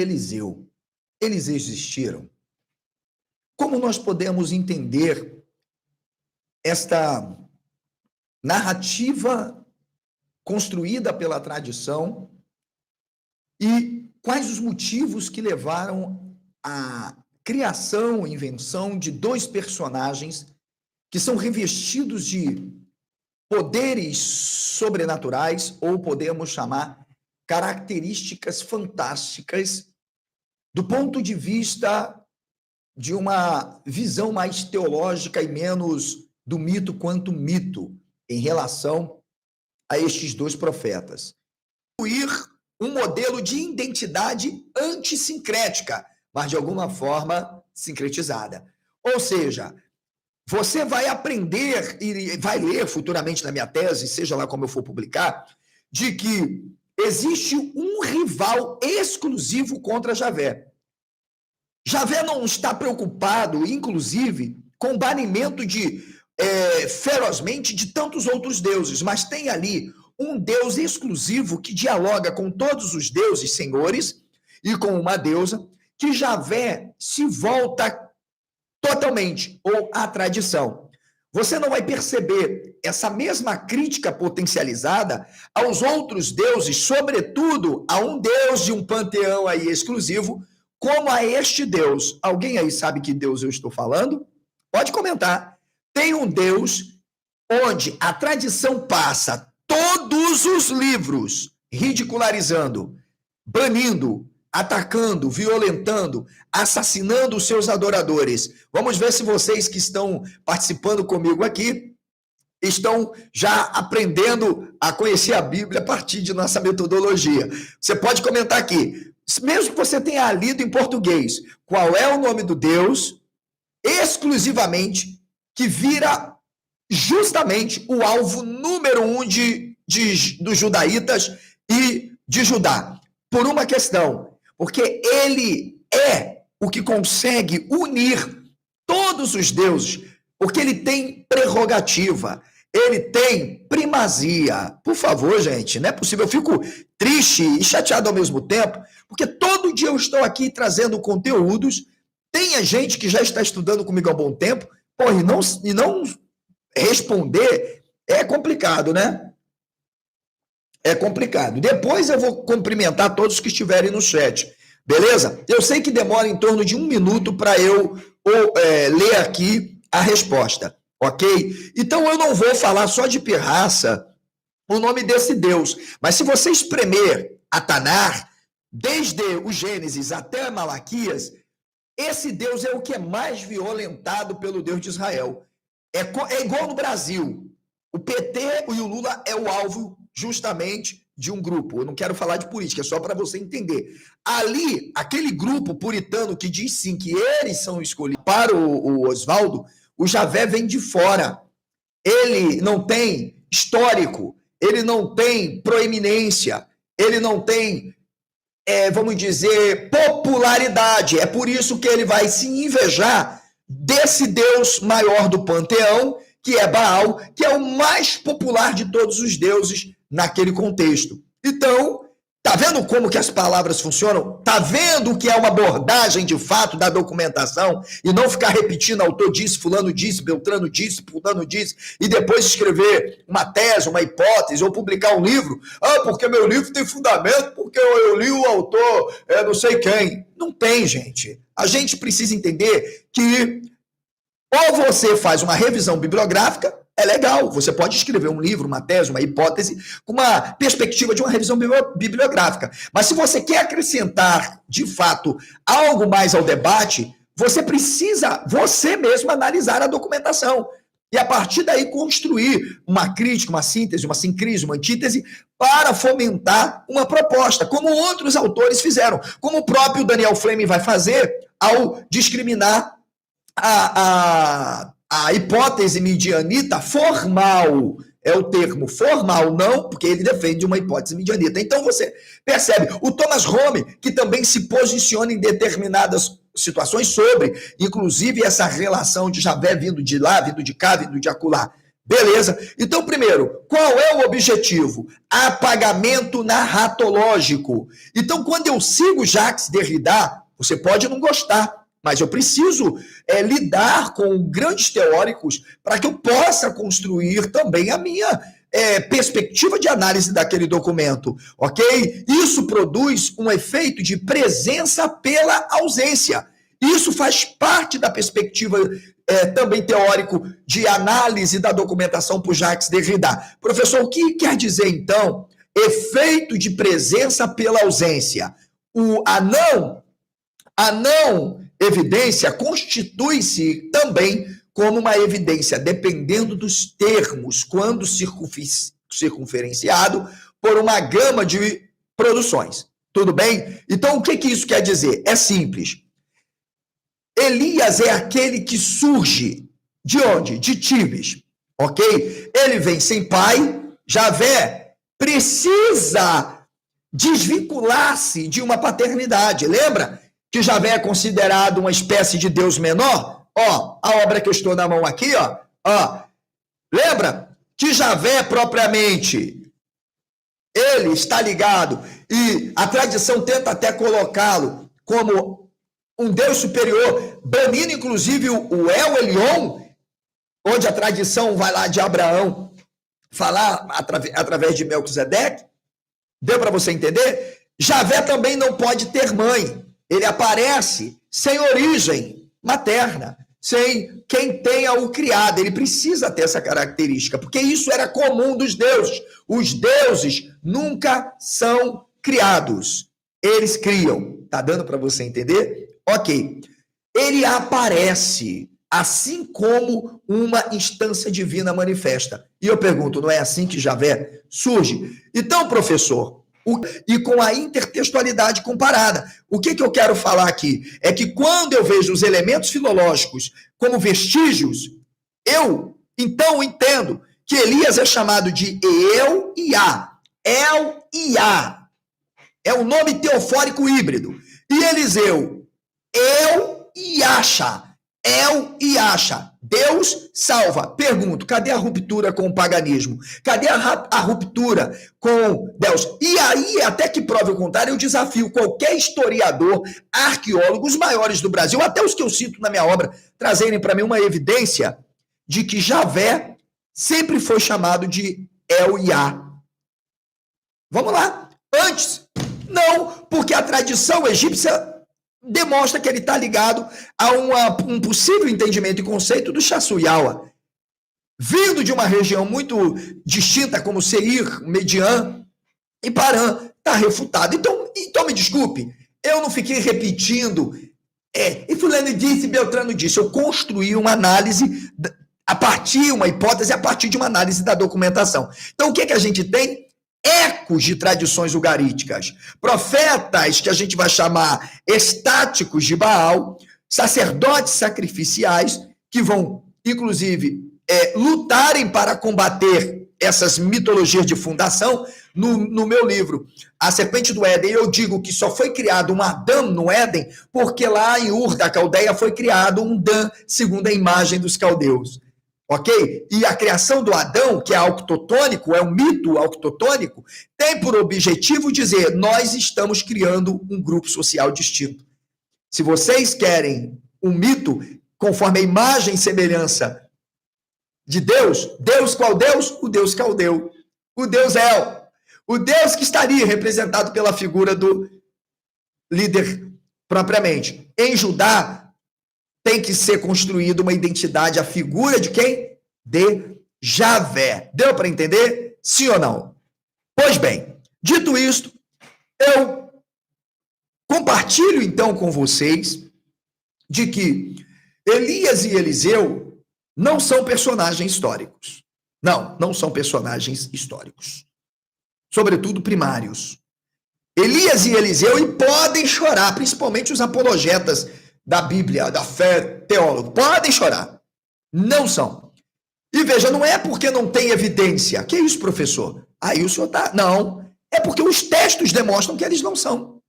Eliseu, eles existiram? Como nós podemos entender esta narrativa construída pela tradição e quais os motivos que levaram à criação e invenção de dois personagens que são revestidos de poderes sobrenaturais, ou podemos chamar características fantásticas, do ponto de vista de uma visão mais teológica e menos do mito quanto mito, em relação a estes dois profetas. Um modelo de identidade antissincrética, mas de alguma forma sincretizada. Ou seja, você vai aprender e vai ler futuramente na minha tese, seja lá como eu for publicar, de que existe um rival exclusivo contra Javé. Javé não está preocupado, inclusive, com o banimento ferozmente de tantos outros deuses, mas tem ali um Deus exclusivo que dialoga com todos os deuses senhores e com uma deusa, que Javé se volta totalmente, ou à tradição. Você não vai perceber essa mesma crítica potencializada aos outros deuses, sobretudo a um deus de um panteão aí exclusivo, como a este Deus. Alguém aí sabe que Deus eu estou falando? Pode comentar. Tem um Deus onde a tradição passa todos os livros ridicularizando, banindo, atacando, violentando, assassinando os seus adoradores. Vamos ver se vocês que estão participando comigo aqui estão já aprendendo a conhecer a Bíblia a partir de nossa metodologia. Você pode comentar aqui, mesmo que você tenha lido em português, qual é o nome do Deus, exclusivamente, que vira justamente o alvo número 1 dos judaítas e de Judá. Por uma questão, porque ele é o que consegue unir todos os deuses, porque ele tem prerrogativa, ele tem primazia. Por favor, gente, não é possível. Eu fico triste e chateado ao mesmo tempo, porque todo dia eu estou aqui trazendo conteúdos, tem gente que já está estudando comigo há bom tempo, e não responder é complicado, né? É complicado. Depois eu vou cumprimentar todos que estiverem no chat, beleza? Eu sei que demora em torno de 1 minuto para eu ler aqui a resposta, ok? Então eu não vou falar só de pirraça o nome desse Deus, mas se você espremer Atanar, desde o Gênesis até Malaquias, esse Deus é o que é mais violentado pelo Deus de Israel. É igual no Brasil. O PT e o Lula é o alvo justamente de um grupo. Eu não quero falar de política, é só para você entender. Ali, aquele grupo puritano que diz sim que eles são escolhidos para o Oswaldo, o Javé vem de fora. Ele não tem histórico, ele não tem proeminência, ele não tem, vamos dizer, popularidade. É por isso que ele vai se invejar desse Deus maior do panteão, que é Baal, que é o mais popular de todos os deuses naquele contexto. Então, tá vendo como que as palavras funcionam? Tá vendo que é uma abordagem de fato da documentação e não ficar repetindo, autor disse, fulano disse, Beltrano disse, fulano disse, e depois escrever uma tese, uma hipótese, ou publicar um livro. Porque meu livro tem fundamento, porque eu li o autor, não sei quem. Não tem, gente. A gente precisa entender que ou você faz uma revisão bibliográfica, é legal, você pode escrever um livro, uma tese, uma hipótese, com uma perspectiva de uma revisão bibliográfica. Mas se você quer acrescentar, de fato, algo mais ao debate, você precisa, você mesmo, analisar a documentação. E, a partir daí, construir uma crítica, uma síntese, uma sincrise, uma antítese, para fomentar uma proposta, como outros autores fizeram, como o próprio Daniel Fleming vai fazer ao discriminar a hipótese midianita formal, é o termo formal, não, porque ele defende uma hipótese midianita. Então você percebe, o Thomas Home, que também se posiciona em determinadas situações sobre, inclusive, essa relação de Javé vindo de lá, vindo de cá, vindo de acolá. Beleza? Então, primeiro, qual é o objetivo? Apagamento narratológico. Então, quando eu sigo Jacques Derrida, você pode não gostar, mas eu preciso lidar com grandes teóricos para que eu possa construir também a minha perspectiva de análise daquele documento, ok? Isso produz um efeito de presença pela ausência. Isso faz parte da perspectiva também teórico de análise da documentação por Jacques Derrida. Professor, o que quer dizer, então, efeito de presença pela ausência? A não evidência constitui-se também como uma evidência, dependendo dos termos, quando circunferenciado por uma gama de produções. Tudo bem? Então, o que isso quer dizer? É simples. Elias é aquele que surge de onde? De Tibes, ok? Ele vem sem pai. Javé precisa desvincular-se de uma paternidade. Lembra que Javé é considerado uma espécie de Deus menor? Ó, a obra que eu estou na mão aqui, ó. Lembra que Javé propriamente, ele está ligado, e a tradição tenta até colocá-lo como um Deus superior, banindo inclusive o El Elyon, onde a tradição vai lá de Abraão falar através de Melquisedeque. Deu para você entender? Javé também não pode ter mãe. Ele aparece sem origem materna, sem quem tenha o criado. Ele precisa ter essa característica, porque isso era comum dos deuses. Os deuses nunca são criados. Eles criam. Tá dando para você entender? Ok. Ele aparece assim como uma instância divina manifesta. E eu pergunto, não é assim que Javé surge? Então, professor, e com a intertextualidade comparada, o que eu quero falar aqui? É que quando eu vejo os elementos filológicos como vestígios, eu, então, entendo que Elias é chamado de El-Iá. El-Iá. É um nome teofórico híbrido. E Eliseu, El-Iasha. El-Iasha. Deus salva. Pergunto, cadê a ruptura com o paganismo? Cadê a ruptura com Deus? E aí, até que prove o contrário, eu desafio qualquer historiador, arqueólogo, os maiores do Brasil, até os que eu cito na minha obra, trazerem para mim uma evidência de que Javé sempre foi chamado de El-Iá. Vamos lá. Antes, não, porque a tradição egípcia demonstra que ele está ligado a um possível entendimento e conceito do Chassuyawa, vindo de uma região muito distinta como Seir, Median e Paran, está refutado. Então me desculpe, eu não fiquei repetindo, e fulano disse, Beltrano disse, eu construí uma análise uma hipótese a partir de uma análise da documentação. Então o que a gente tem? Ecos de tradições ugaríticas, profetas que a gente vai chamar estáticos de Baal, sacerdotes sacrificiais que vão, inclusive, lutarem para combater essas mitologias de fundação. No meu livro, A Serpente do Éden, eu digo que só foi criado um Adão no Éden porque lá em Ur da Caldeia foi criado um Dan, segundo a imagem dos caldeus. Ok? E a criação do Adão, que é autotônico, é um mito autotônico, tem por objetivo dizer, nós estamos criando um grupo social distinto. Se vocês querem um mito conforme a imagem e semelhança de Deus, Deus qual Deus? O Deus caldeu. O Deus El. O Deus que estaria representado pela figura do líder propriamente. Em Judá, tem que ser construída uma identidade, a figura de quem? De Javé. Deu para entender? Sim ou não? Pois bem, dito isto, eu compartilho então com vocês de que Elias e Eliseu não são personagens históricos. Não são personagens históricos. Sobretudo primários. Elias e Eliseu e podem chorar, principalmente os apologetas da Bíblia, da fé teólogo. Podem chorar. Não são. E veja, não é porque não tem evidência. Que isso, professor? Aí o senhor tá... Não. É porque os textos demonstram que eles não são.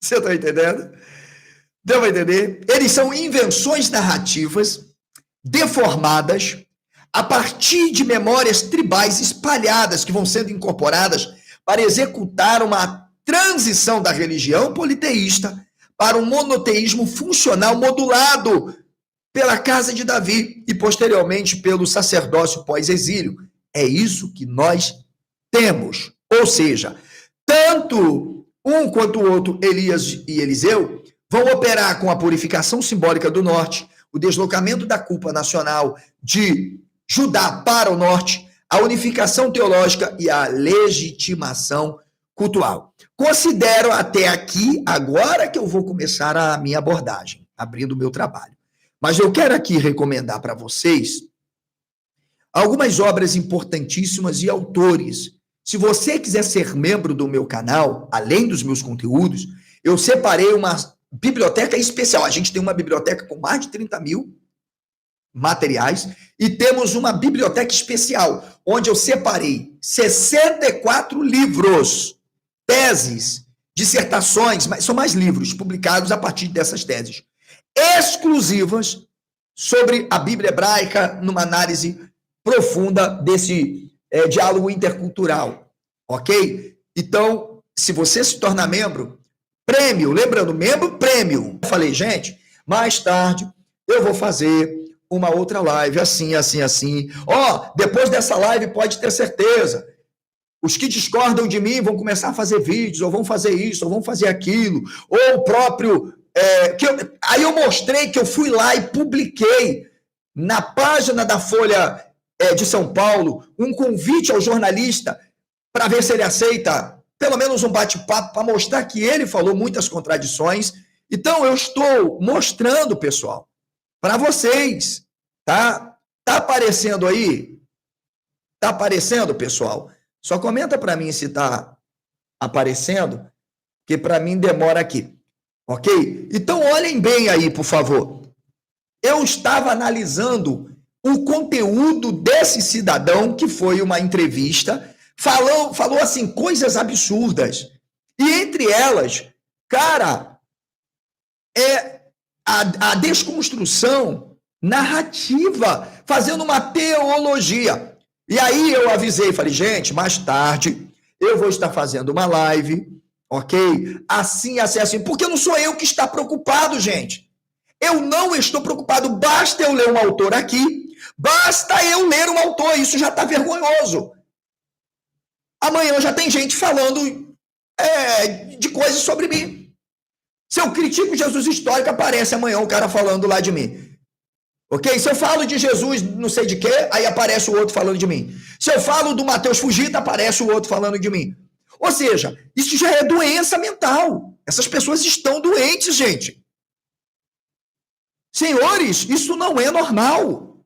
Você está entendendo? Deu para entender? Eles são invenções narrativas deformadas a partir de memórias tribais espalhadas que vão sendo incorporadas para executar uma transição da religião politeísta para um monoteísmo funcional modulado pela casa de Davi e posteriormente pelo sacerdócio pós-exílio. É isso que nós temos. Ou seja, tanto um quanto o outro, Elias e Eliseu, vão operar com a purificação simbólica do norte, o deslocamento da culpa nacional de Judá para o norte, a unificação teológica e a legitimação cultural. Considero até aqui, agora que eu vou começar a minha abordagem, abrindo o meu trabalho. Mas eu quero aqui recomendar para vocês algumas obras importantíssimas e autores. Se você quiser ser membro do meu canal, além dos meus conteúdos, eu separei uma biblioteca especial. A gente tem uma biblioteca com mais de 30 mil materiais e temos uma biblioteca especial, onde eu separei 64 livros, teses, dissertações, mas são mais livros publicados a partir dessas teses, exclusivas sobre a Bíblia hebraica, numa análise profunda desse diálogo intercultural, ok? Então, se você se tornar membro, prêmio, lembrando, membro, prêmio. Eu falei, gente, mais tarde eu vou fazer uma outra live, assim, assim, assim. Depois dessa live, pode ter certeza, os que discordam de mim vão começar a fazer vídeos, ou vão fazer isso, ou vão fazer aquilo, ou o próprio... aí eu mostrei que eu fui lá e publiquei na página da Folha de São Paulo um convite ao jornalista para ver se ele aceita pelo menos um bate-papo, para mostrar que ele falou muitas contradições. Então, eu estou mostrando, pessoal, para vocês, tá? Tá aparecendo aí? Tá aparecendo, pessoal? Só comenta para mim se tá aparecendo, que para mim demora aqui, ok? Então, olhem bem aí, por favor. Eu estava analisando o conteúdo desse cidadão, que foi uma entrevista, falou assim, coisas absurdas. E entre elas, cara, a desconstrução narrativa, fazendo uma teologia. E aí eu avisei, falei, gente, mais tarde eu vou estar fazendo uma live, ok? Assim, assim, assim, porque não sou eu que está preocupado, gente. Eu não estou preocupado, basta eu ler um autor aqui, basta eu ler um autor, isso já está vergonhoso. Amanhã já tem gente falando de coisas sobre mim. Se eu critico Jesus histórico, aparece amanhã o cara falando lá de mim. Ok? Se eu falo de Jesus não sei de quê, aí aparece o outro falando de mim. Se eu falo do Mateus Fugita, aparece o outro falando de mim. Ou seja, isso já é doença mental. Essas pessoas estão doentes, gente. Senhores, isso não é normal.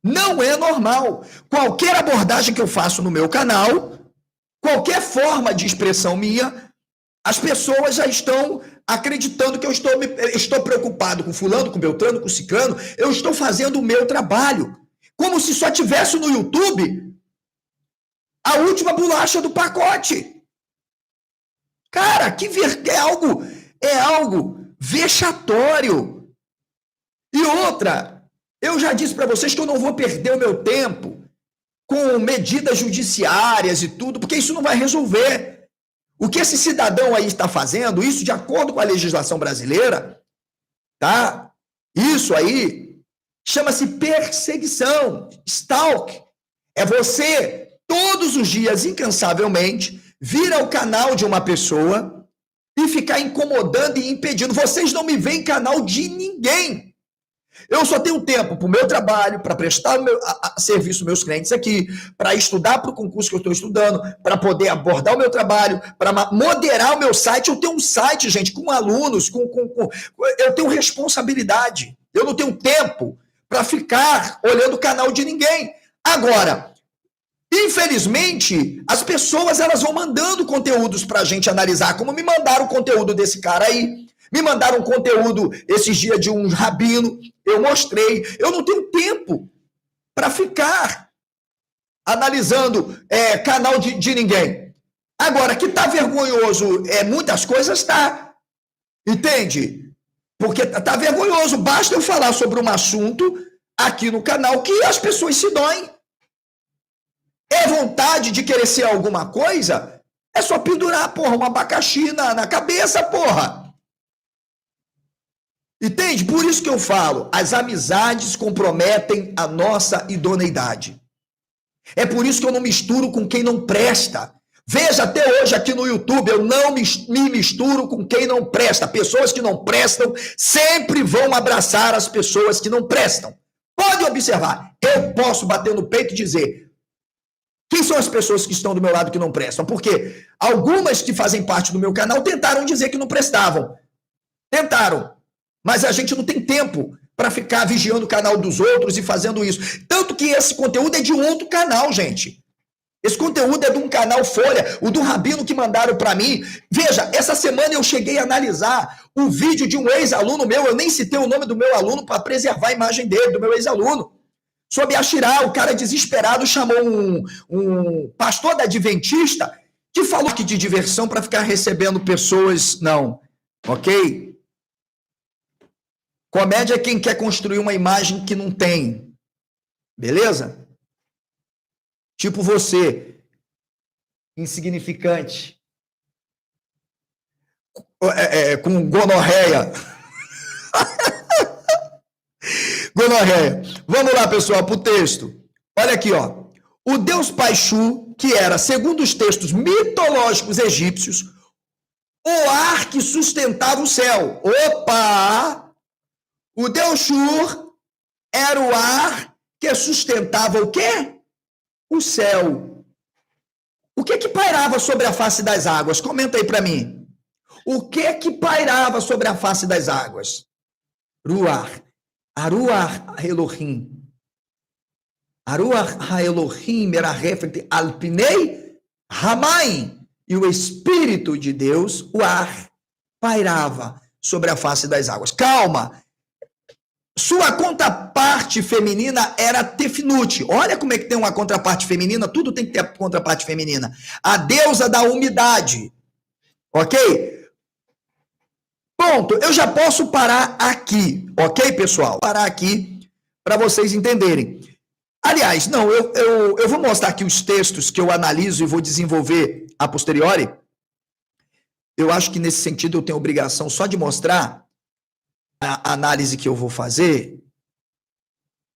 Não é normal. Qualquer abordagem que eu faço no meu canal, qualquer forma de expressão minha, as pessoas já estão acreditando que eu estou preocupado com fulano, com Beltrano, com ciclano. Eu estou fazendo o meu trabalho. Como se só tivesse no YouTube a última bolacha do pacote. Cara, é algo vexatório. E outra, eu já disse para vocês que eu não vou perder o meu tempo com medidas judiciárias e tudo, porque isso não vai resolver. O que esse cidadão aí está fazendo, isso de acordo com a legislação brasileira, tá? Isso aí chama-se perseguição, stalk. É você, todos os dias, incansavelmente, vir ao canal de uma pessoa e ficar incomodando e impedindo. Vocês não me veem em canal de ninguém. Eu só tenho tempo para o meu trabalho, para prestar serviço aos meus clientes aqui, para estudar para o concurso que eu estou estudando, para poder abordar o meu trabalho, para moderar o meu site. Eu tenho um site, gente, com alunos, eu tenho responsabilidade. Eu não tenho tempo para ficar olhando o canal de ninguém. Agora, infelizmente, as pessoas elas vão mandando conteúdos para a gente analisar, como me mandaram o conteúdo desse cara aí. Me mandaram um conteúdo esses dias de um rabino, eu mostrei. Eu não tenho tempo para ficar analisando canal de ninguém. Agora, que tá vergonhoso muitas coisas, tá. Entende? Porque tá vergonhoso. Basta eu falar sobre um assunto, aqui no canal que as pessoas se doem. É vontade de querer ser alguma coisa? É só pendurar, porra, um abacaxi na cabeça, porra. Entende? Por isso que eu falo, as amizades comprometem a nossa idoneidade. É por isso que eu não misturo com quem não presta. Veja, até hoje aqui no YouTube, eu não me misturo com quem não presta. Pessoas que não prestam sempre vão abraçar as pessoas que não prestam. Pode observar, eu posso bater no peito e dizer quem são as pessoas que estão do meu lado que não prestam, porque algumas que fazem parte do meu canal tentaram dizer que não prestavam. Tentaram, mas a gente não tem tempo para ficar vigiando o canal dos outros e fazendo isso. Tanto que esse conteúdo é de um outro canal, gente. Esse conteúdo é de um canal Folha, o do Rabino que mandaram para mim. Veja, essa semana eu cheguei a analisar o vídeo de um ex-aluno meu, eu nem citei o nome do meu aluno para preservar a imagem dele, do meu ex-aluno. Sobre Ashirá, o cara desesperado chamou um pastor da Adventista que falou que de diversão para ficar recebendo pessoas, não, ok? Comédia é quem quer construir uma imagem que não tem, beleza? Tipo você, insignificante, com gonorreia. Gonorreia. Vamos lá, pessoal, para o texto. Olha aqui, ó. O deus Paixu, que era, segundo os textos mitológicos egípcios, o ar que sustentava o céu. Opa! O deus Shur era o ar que sustentava o quê? O céu. O que pairava sobre a face das águas? Comenta aí para mim. O que pairava sobre a face das águas? Ruach. Aruach Elohim. Aruach Elohim era referente al Pinei Hamaim. E o Espírito de Deus, o ar, pairava sobre a face das águas. Calma. Sua contraparte feminina era Tefnut. Olha como é que tem uma contraparte feminina. Tudo tem que ter contraparte feminina. A deusa da umidade. Ok? Ponto. Eu já posso parar aqui. Ok, pessoal? Parar aqui para vocês entenderem. Aliás, não, eu vou mostrar aqui os textos que eu analiso e vou desenvolver a posteriori. Eu acho que nesse sentido eu tenho obrigação só de mostrar a análise que eu vou fazer,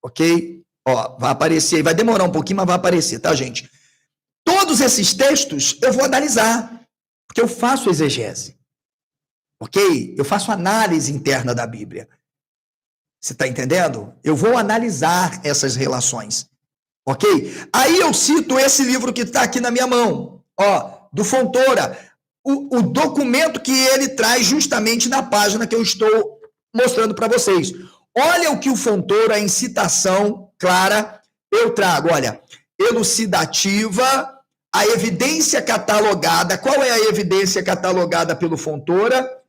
ok? Ó, vai aparecer, vai demorar um pouquinho, mas vai aparecer, tá, gente? Todos esses textos eu vou analisar, porque eu faço exegese, ok? Eu faço análise interna da Bíblia. Você está entendendo? Eu vou analisar essas relações, ok? Aí eu cito esse livro que está aqui na minha mão, ó, do Fontoura, o documento que ele traz justamente na página que eu estou mostrando para vocês. Olha o que o Fontoura, em citação clara, eu trago. Olha, elucidativa, a evidência catalogada. Qual é a evidência catalogada pelo Fontoura?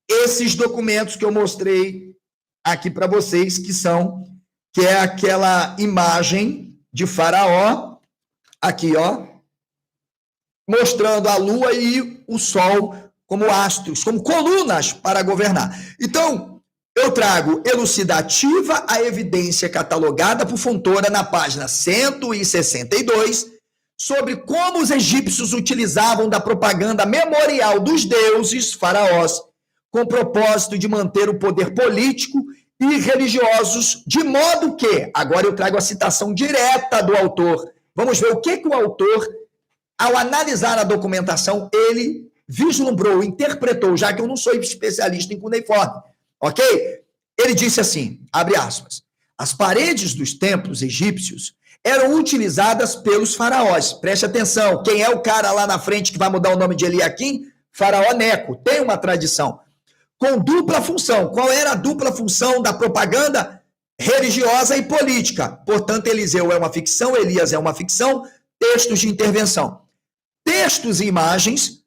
Esses documentos que eu mostrei aqui para vocês, que é aquela imagem de Faraó, aqui, ó, mostrando a lua e o sol como astros, como colunas para governar. Então, eu trago elucidativa a evidência catalogada por Fontoura na página 162 sobre como os egípcios utilizavam da propaganda memorial dos deuses faraós com o propósito de manter o poder político e religiosos, de modo que, agora eu trago a citação direta do autor. Vamos ver o que o autor, ao analisar a documentação, ele vislumbrou, interpretou, já que eu não sou especialista em cuneiforme, ok? Ele disse assim, abre aspas, as paredes dos templos egípcios eram utilizadas pelos faraós. Preste atenção, quem é o cara lá na frente que vai mudar o nome de Eliaquim? Faraó Neco, tem uma tradição. Com dupla função. Qual era a dupla função da propaganda? Religiosa e política. Portanto, Eliseu é uma ficção, Elias é uma ficção, textos de intervenção. Textos e imagens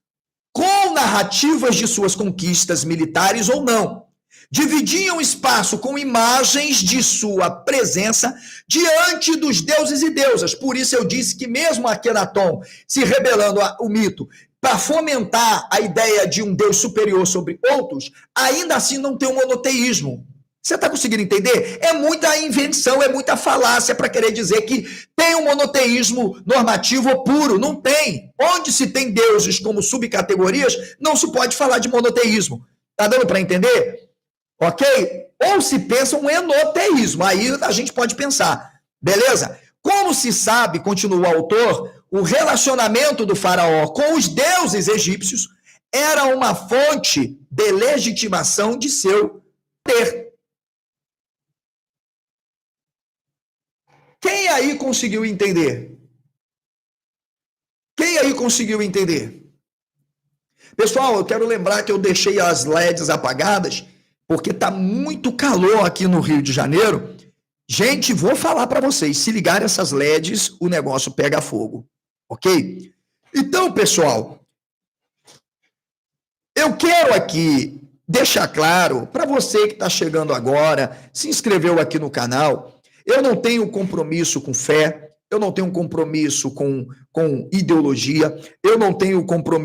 com narrativas de suas conquistas militares ou não. Dividiam espaço com imagens de sua presença diante dos deuses e deusas. Por isso eu disse que mesmo Akenaton se rebelando ao mito para fomentar a ideia de um Deus superior sobre outros, ainda assim não tem um monoteísmo. Você está conseguindo entender? É muita invenção, é muita falácia para querer dizer que tem um monoteísmo normativo puro. Não tem. Onde se tem deuses como subcategorias, não se pode falar de monoteísmo. Tá dando para entender? Ok? Ou se pensa um enoteísmo. Aí a gente pode pensar. Beleza? Como se sabe, continua o autor, o relacionamento do faraó com os deuses egípcios era uma fonte de legitimação de seu poder. Quem aí conseguiu entender? Quem aí conseguiu entender? Pessoal, eu quero lembrar que eu deixei as LEDs apagadas, porque está muito calor aqui no Rio de Janeiro. Gente, vou falar para vocês, se ligarem essas LEDs, o negócio pega fogo, ok? Então, pessoal, eu quero aqui deixar claro para você que está chegando agora, se inscreveu aqui no canal, eu não tenho compromisso com fé, eu não tenho compromisso com ideologia, eu não tenho compromisso